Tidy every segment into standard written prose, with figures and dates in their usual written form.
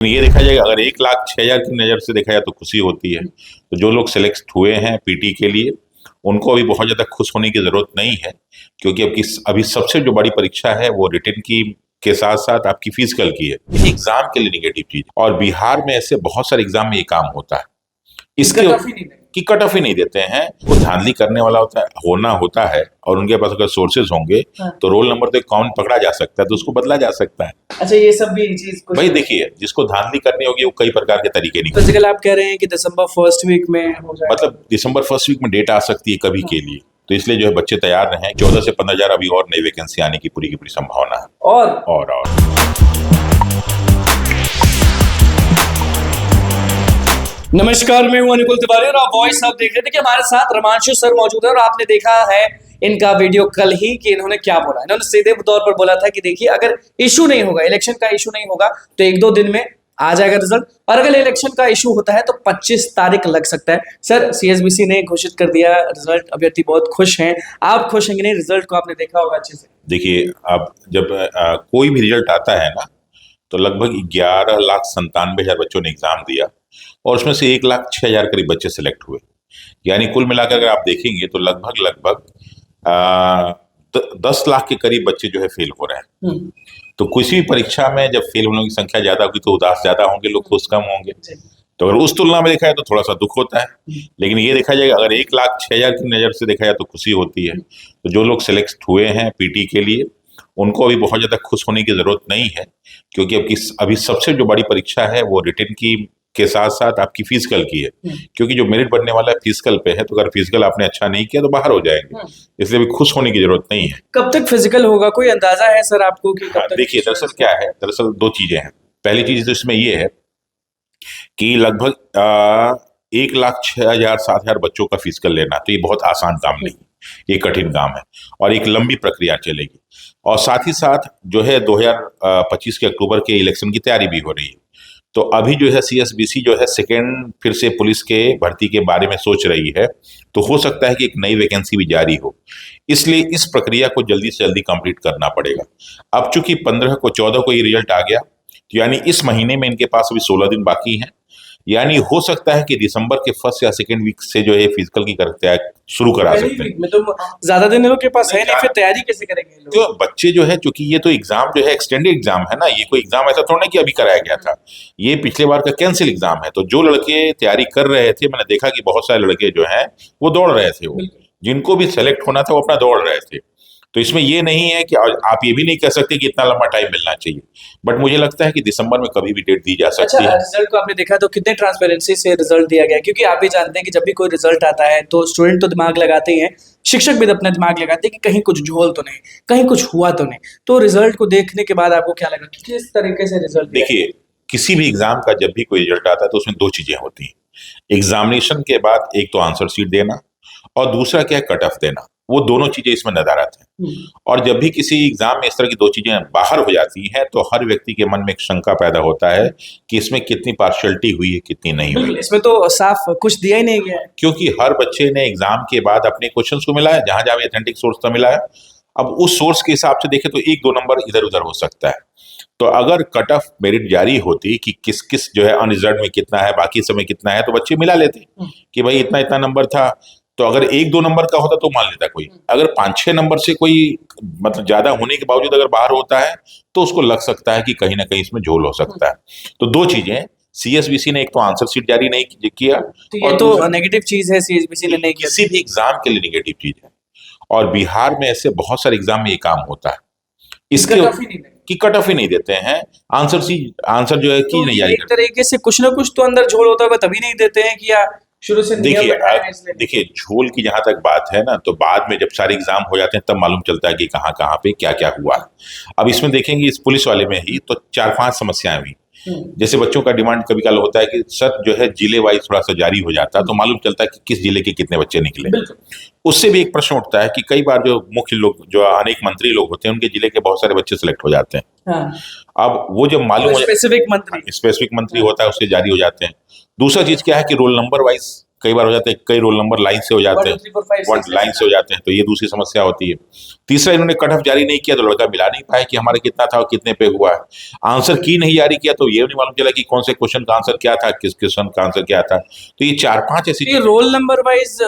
ये देखा जाएगा, अगर 1,06,000 की नज़र से देखा जाए तो खुशी होती है। तो जो लोग सेलेक्ट हुए हैं पीटी के लिए, उनको अभी बहुत ज़्यादा खुश होने की ज़रूरत नहीं है, क्योंकि अभी सबसे जो बड़ी परीक्षा है वो रिटन की के साथ साथ आपकी फिजिकल की है। एग्जाम के लिए निगेटिव चीज, और बिहार में ऐसे बहुत सारे एग्जाम में ये काम होता है कि कट ऑफ ही नहीं देते हैं। वो धांधली करने वाला होता है और उनके पास अगर सोर्सेज होंगे तो रोल नंबर तो कौन पकड़ा जा सकता है, तो उसको बदला जा सकता है। अच्छा, ये सब भी चीज भाई देखिए, जिसको धांधली करनी होगी वो कई प्रकार के तरीके निकल। फिजिकल आप कह रहे हैं कि दिसंबर फर्स्ट वीक में हो जाएगा, मतलब दिसंबर फर्स्ट वीक में डेट आ सकती है कभी के लिए, तो इसलिए जो है बच्चे तैयार रहें। 14 से 15,000 अभी और नई वैकेंसी आने की पूरी संभावना है। और नमस्कार, मैं हूं अनुकुल तिवारी और आप वॉइस आप देख रहे थे कि हमारे साथ रमांशु सर मौजूद है। और आपने देखा है इनका वीडियो कल ही कि इन्होंने क्या बोला। इन्होंने सीधे तौर पर बोला था कि देखिए, अगर इशू नहीं होगा, इलेक्शन का इशू नहीं होगा तो 1-2 दिन में आ जाएगा रिजल्ट, और अगर इलेक्शन का इशू होता है तो 25 तारीख लग सकता है। सर, सीएसबीसी ने घोषित कर दिया रिजल्ट, अभ्यर्थी बहुत खुश हैं। आप खुश हैं कि नहीं? रिजल्ट को आपने देखा होगा अच्छे से। देखिए, अब जब कोई भी रिजल्ट आता है ना, तो लगभग 11,97,000 बच्चों ने एग्जाम दिया और उसमें से 1,06,000 करीब बच्चे सिलेक्ट हुए। यानी कुल मिलाकर अगर आप देखेंगे तो लगभग 10 लाख के करीब बच्चे जो है फेल हो रहे हैं। तो किसी भी परीक्षा में जब फेल होने की संख्या ज्यादा होगी तो उदास ज्यादा होंगे, लोग खुश कम होंगे। तो अगर उस तुलना में देखा जाए तो थोड़ा सा दुख होता है। लेकिन ये देखा जाएगा, अगर 1,06,000 की नज़र से देखा जाए तो खुशी होती है। तो जो लोग सिलेक्ट हुए हैं पीटी के लिए, उनको अभी बहुत ज़्यादा खुश होने की ज़रूरत नहीं है, क्योंकि अभी सबसे जो बड़ी परीक्षा है वो रिटन की के साथ साथ आपकी फिजिकल की है। क्योंकि जो मेरिट बनने वाला है फिजिकल पे है, तो अगर फिजिकल आपने अच्छा नहीं किया तो बाहर हो जाएंगे। इसलिए अभी खुश होने की जरूरत नहीं है। कब तक फिजिकल होगा, कोई अंदाजा है सर आपको कि कब तक? देखिए, दरअसल क्या है, दरअसल 2 चीजें हैं। पहली चीज तो इसमें ये है कि लगभग 1,06,000 7,000 बच्चों का फिजिकल लेना, तो ये बहुत आसान काम नहीं, ये कठिन काम है और एक लंबी प्रक्रिया चलेगी। और साथ ही साथ जो है 2025 के अक्टूबर के इलेक्शन की तैयारी भी हो रही है। तो अभी जो है सीएसबीसी जो है सेकेंड फिर से पुलिस के भर्ती के बारे में सोच रही है, तो हो सकता है कि एक नई वैकेंसी भी जारी हो। इसलिए इस प्रक्रिया को जल्दी से जल्दी कंप्लीट करना पड़ेगा। अब चूंकि 15 को 14 को ये रिजल्ट आ गया, तो यानी इस महीने में इनके पास अभी 16 दिन बाकी हैं। यानी हो सकता है कि दिसंबर के फर्स्ट या सेकेंड वीक से जो है फिजिकल की तैयारी शुरू करा सकते हैं। तो ज्यादा दिन लोगों के पास है नहीं, फिर तैयारी कैसे करेंगे लोग? तो बच्चे जो है, चूंकि ये तो एग्जाम जो है एक्सटेंडेड एग्जाम है ना, ये कोई एग्जाम ऐसा थोड़ा नहीं कि अभी कराया गया था, ये पिछले बार का कैंसिल एग्जाम है। तो जो लड़के तैयारी कर रहे थे, मैंने देखा कि बहुत सारे लड़के जो हैं वो दौड़ रहे थे, वो जिनको भी सेलेक्ट होना था वो अपना दौड़ रहे थे। तो इसमें ये नहीं है कि आप ये भी नहीं कह सकते कि इतना लंबा टाइम मिलना चाहिए, बट मुझे लगता है कि दिसंबर में कभी भी डेट दी जा सकती है। रिजल्ट को आपने देखा तो कितने ट्रांसपेरेंसी से रिजल्ट दिया गया, क्योंकि आप भी जानते हैं कि जब भी कोई रिजल्ट आता है तो स्टूडेंट तो दिमाग लगाते ही हैं, शिक्षक भी अपना दिमाग लगाते हैं कि कहीं कुछ झोल तो नहीं, कहीं कुछ हुआ तो नहीं। तो रिजल्ट को देखने के बाद आपको क्या लगा, किस तरीके से रिजल्ट? देखिए, किसी भी एग्जाम का जब भी कोई रिजल्ट आता है तो उसमें 2 चीजें होती हैं। एग्जामिनेशन के बाद एक तो आंसर शीट देना, और दूसरा क्या है, कट ऑफ देना। वो दोनों चीजें इसमें नदारत हैं। और जब भी किसी एग्जाम में इस तरह की 2 चीजें बाहर हो जाती हैं तो हर व्यक्ति के मन में एक शंका पैदा होता है कि इसमें कितनी पार्शियलिटी हुई है, कितनी नहीं हुई। इसमें तो साफ कुछ दिया ही नहीं गया है, क्योंकि हर बच्चे ने एग्जाम के बाद अपने क्वेश्चंस को मिला है, जहां जहां ऑथेंटिक सोर्स था मिला है। अब उस सोर्स के हिसाब से देखें तो 1-2 नंबर इधर उधर हो सकता है। तो अगर कट ऑफ मेरिट जारी होती कि किस किस जो है अनरिजर्व में कितना है, बाकी समय कितना है, तो बच्चे मिला लेते कि भाई इतना इतना नंबर था। तो अगर 1-2 नंबर का होता तो मान लेता कोई। अगर 5-6 नंबर से कोई मतलब ज्यादा होने के बावजूद अगर बाहर होता है तो उसको लग सकता है कि कहीं ना कहीं इसमें झोल हो सकता है। तो 2 चीजें, सीएसबीसी ने एक तो आंसर शीट जारी नहीं किया, और तो नेगेटिव चीज है, सीएसबीसी ने नहीं किया। किसी भी एग्जाम के लिए नेगेटिव चीज है, और बिहार में ऐसे बहुत सारे एग्जाम में ये काम होता है। इसके कट ऑफ ही नहीं देते हैं, आंसर जो है की नहीं जारी करते। एक तरीके से कुछ ना कुछ तो अंदर झोल होता होगा, तभी नहीं देते हैं कि यार शुरू से। देखिए झोल की जहां तक बात है ना, तो बाद में जब सारे एग्जाम हो जाते हैं तब मालूम चलता है कि कहाँ कहाँ पे क्या क्या हुआ। अब इसमें देखेंगे इस पुलिस वाले में ही तो 4-5 समस्याएं हुई। जैसे बच्चों का डिमांड कभी कल होता है कि सर जो है जिले वाइज थोड़ा सा जारी हो जाता है तो मालूम चलता है कि किस जिले के कितने बच्चे निकले। उससे भी एक प्रश्न उठता है कि कई बार जो मुख्य लोग, जो अनेक मंत्री लोग होते हैं, उनके जिले के बहुत सारे बच्चे सिलेक्ट हो जाते हैं। अब वो जब मालूम स्पेसिफिक मंत्री होता है उससे जारी हो जाते हैं। दूसरा चीज क्या है कि रोल नंबर वाइज कई बार हो जाते हैं, कई रोल नंबर लाइन से हो जाते 1 हैं, 2 3 4 5 वन 6 लाइन से हो जाते हैं, तो ये दूसरी समस्या होती है। तीसरा, इन्होंने कट ऑफ जारी नहीं किया तो लड़का मिला नहीं पाया कि हमारा कितना था और कितने पे हुआ है। आंसर की नहीं जारी किया तो ये नहीं मालूम चला कि कौन से क्वेश्चन का आंसर क्या था, किस क्वेश्चन का आंसर क्या था। तो ये 4-5 ऐसी ये रोल नंबर वाइज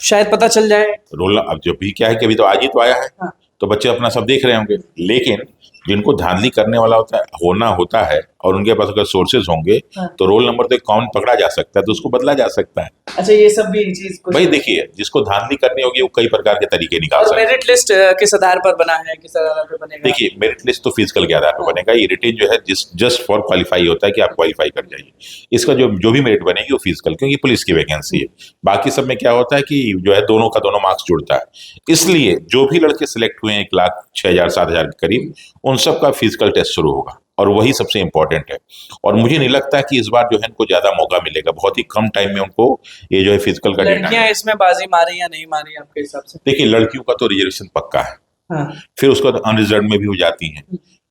शायद पता चल जाए। रोल, अब जो भी क्या है कि अभी तो आज ही तो आया है, हाँ। तो बच्चे अपना सब देख रहे होंगे, लेकिन जिनको धांधली करने वाला होता है और उनके पास अगर सोर्सेज होंगे हाँ। तो रोल नंबर तो कौन पकड़ा जा सकता है, तो उसको बदला जा सकता है। अच्छा, ये सब भी चीज कुछ भाई देखिए, जिसको धांधली करनी होगी वो कई प्रकार के तरीके निकाल और सकता है। मेरिट लिस्ट किस आधार पर बना है, किस आधार पर बनेगा? देखिए, मेरिट लिस्ट तो फिजिकल के आधार पर बनेगा। ये रिटेन जो है जस्ट फॉर क्वालिफाई होता है कि आप क्वालिफाई कर जाइए। इसका जो भी मेरिट बनेगी वो फिजिकल, क्योंकि पुलिस की वैकेंसी है। बाकी सब में क्या होता है कि जो है दोनों का दोनों मार्क्स जुड़ता है। इसलिए जो भी लड़के सिलेक्ट हुए हैं 1,06,000-7,000 के करीब, उन सब का फिजिकल टेस्ट शुरू होगा और वही सबसे इंपॉर्टेंट है। और मुझे नहीं लगता कि इस बार जो है इनको ज्यादा मौका मिलेगा, बहुत ही कम टाइम में उनको ये जो है फिजिकल का डेटा। लड़कियां इसमें बाजी मारी या नहीं मारी आपके हिसाब से? देखिए, लड़कियों का तो रिजर्वेशन पक्का है, हाँ। फिर उसके बाद अनरिजर्व में भी हो जाती हैं,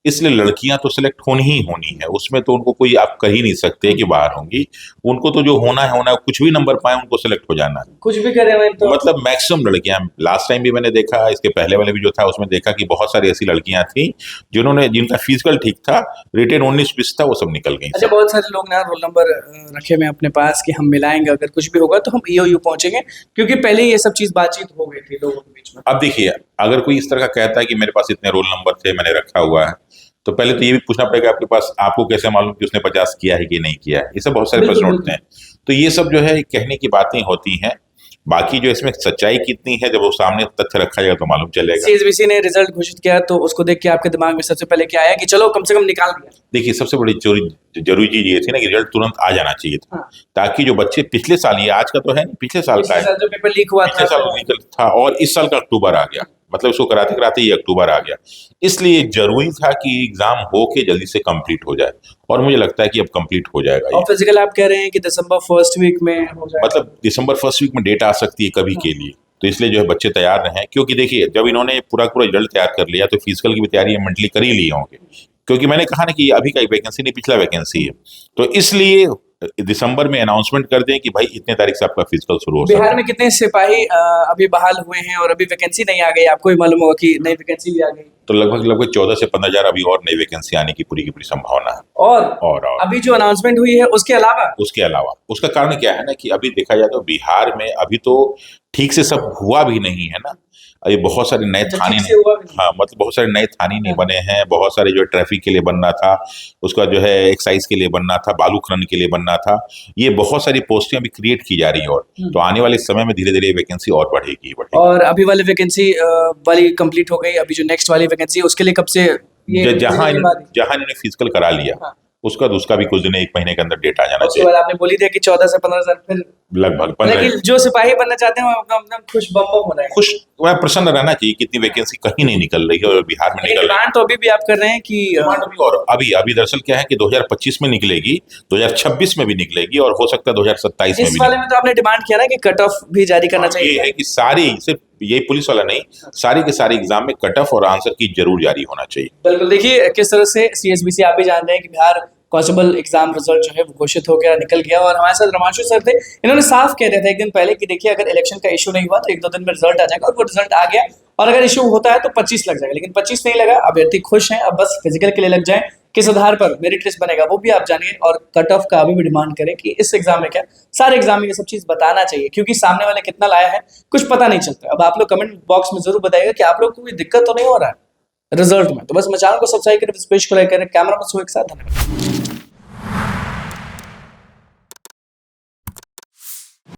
इसलिए लड़कियां तो सिलेक्ट होनी ही होनी है। उसमें तो उनको कोई आप कह ही नहीं सकते कि बाहर होंगी। उनको तो जो होना है, कुछ भी नंबर पाए उनको सिलेक्ट हो जाना है। कुछ भी करे हुए तो मतलब मैक्सिमम लड़कियां, लास्ट टाइम भी मैंने देखा, इसके पहले वाले भी जो था उसमें देखा कि बहुत सारी ऐसी लड़कियां थी जिनका फिजिकल ठीक था, रिटेन 19-20 था, वो सब निकल गई। अच्छा, बहुत सारे लोग ना रोल नंबर रखे हुए अपने पास कि हम मिलाएंगे, अगर कुछ भी होगा तो हम ईओयू पहुंचेंगे, क्योंकि पहले ये सब चीज बातचीत हो गई थी लोगों के बीच में। अब देखिए, अगर कोई इस तरह का कहता है कि मेरे पास इतने रोल नंबर थे, मैंने रखा हुआ है, तो पहले तो ये भी पूछना पड़ेगा आपके पास, आपको कैसे मालूम कि उसने 50 किया है कि नहीं किया है। ये सब बहुत सारे प्रश्न उठते हैं। तो ये सब जो है कहने की बातें होती हैं। बाकी जो इसमें सच्चाई कितनी है, जब वो सामने तथ्य रखा जाएगा तो मालूम चलेगा। सीएसबीसी ने रिजल्ट घोषित किया तो उसको देख के आपके दिमाग में सबसे पहले क्या आया कि चलो कम से कम निकाल दिया? देखिए, सबसे बड़ी जरूरी चीज ये थी ना कि रिजल्ट तुरंत आ जाना चाहिए था। हाँ। ताकि जो बच्चे पिछले साल, ये आज का तो है नहीं, पिछले साल का पिछले है, साल जो पेपर लीक हुआ पिछले था साल निकल था और इस साल का अक्टूबर आ गया, मतलब इसको कराते कराते ये अक्टूबर आ गया। इसलिए जरूरी था कि एग्जाम हो के जल्दी से कंप्लीट हो जाए, और मुझे लगता है कि अब कंप्लीट हो जाएगा। और फिजिकल आप कह रहे हैं कि दिसंबर फर्स्ट वीक में हो जाएगा? मतलब दिसंबर फर्स्ट वीक में डेट आ सकती है कभी के लिए, तो इसलिए जो है बच्चे तैयार रहें। क्योंकि देखिए, जब इन्होंने पूरा रिजल्ट तैयार कर लिया तो फिजिकल की भी तैयारी मेंटली कर ही लिए होंगे, क्योंकि मैंने कहा ना कि अभी का वैकेंसी नहीं, पिछला वैकेंसी है। तो इसलिए दिसंबर में अनाउंसमेंट कर दें कि भाई इतने तारीख से आपका फिजिकल शुरू हो सकता है। बिहार में कितने सिपाही अभी बहाल हुए हैं और अभी वैकेंसी नहीं आ गई? आपको भी मालूम होगा कि नई वैकेंसी भी आ गई। तो लगभग 14 से 15 हजार अभी और नई वैकेंसी आने की पूरी संभावना है। और अभी जो अनाउंसमेंट हुई है उसके अलावा उसका कारण क्या है ना कि अभी देखा जाए तो बिहार में अभी तो ठीक से सब हुआ भी नहीं है ना। अभी बहुत सारे नए थाने, हाँ मतलब बहुत सारे नए थाने नहीं बने हैं, बहुत सारे जो ट्रैफिक के लिए बनना था, उसका जो है एक्साइज के लिए बनना था, बालू खनन के लिए बनना था, ये बहुत सारी पोस्टें अभी क्रिएट की जा रही है। और तो आने वाले समय में धीरे धीरे वैकेंसी और बढ़ेगी। और अभी वाली वैकेंसी वाली कंप्लीट हो गई, अभी जो नेक्स्ट वाली वैकेंसी उसके लिए कब से जहां इन्होंने फिजिकल करा लिया उसका भी कुछ दिन, 1 महीने के अंदर डेट आ जाना चाहिए। उसके बाद आपने बोली दिया कि 14 से 15 हजार फिर लगभग। लेकिन जो सिपाही बनना चाहते हैं वो खुश बम हो रहे हैं, खुश प्रसन्न रहना चाहिए। कितनी वैकेंसी कहीं नहीं निकल रही है और बिहार में निकल रही है। तो अभी भी आप कर रहे हैं कि और अभी दरअसल क्या है कि 2025 में निकलेगी, 2026 में भी निकलेगी और हो सकता है 2027 में भी। इस वाले में तो आपने डिमांड किया ना कि कट ऑफ भी जारी करना चाहिए। ये है कि सारी, सिर्फ यही पुलिस वाला नहीं, सारी के सारे एग्जाम में कट ऑफ और आंसर की जरूर जारी होना चाहिए। बिल्कुल। देखिए किस तरह से सीएसबीसी, आप भी जान रहे हैं कि बिहार कांस्टेबल एग्जाम रिजल्ट जो है वो घोषित हो गया, निकल गया। और हमारे साथ रमांशु सर थे, इन्होंने साफ कह दिया था एक दिन पहले कि देखिए अगर इलेक्शन का इशू नहीं हुआ तो 1-2 दिन में रिजल्ट आ जाएगा, और वो रिजल्ट आ गया। और अगर इशू होता है तो 25 लग जाएगा, लेकिन 25 नहीं लगा। अभ्यर्थी खुश हैं, अब बस फिजिकल के लिए लग जाए। किस आधार पर मेरिट लिस्ट बनेगा वो भी आप जानिए, और कट ऑफ का अभी भी डिमांड करें कि इस एग्जाम में क्या, सारे एग्जाम में ये सब चीज बताना चाहिए, क्योंकि सामने वाले कितना लाया है कुछ पता नहीं चलता। अब आप लोग कमेंट बॉक्स में जरूर बताइएगा कि आप लोग को कोई दिक्कत तो नहीं हो रहा है रिजल्ट में। तो बस मैं चैनल को सब्सक्राइब करें, स्पेश को लाइक करें। कैमरा में एक साथ धन्यवाद।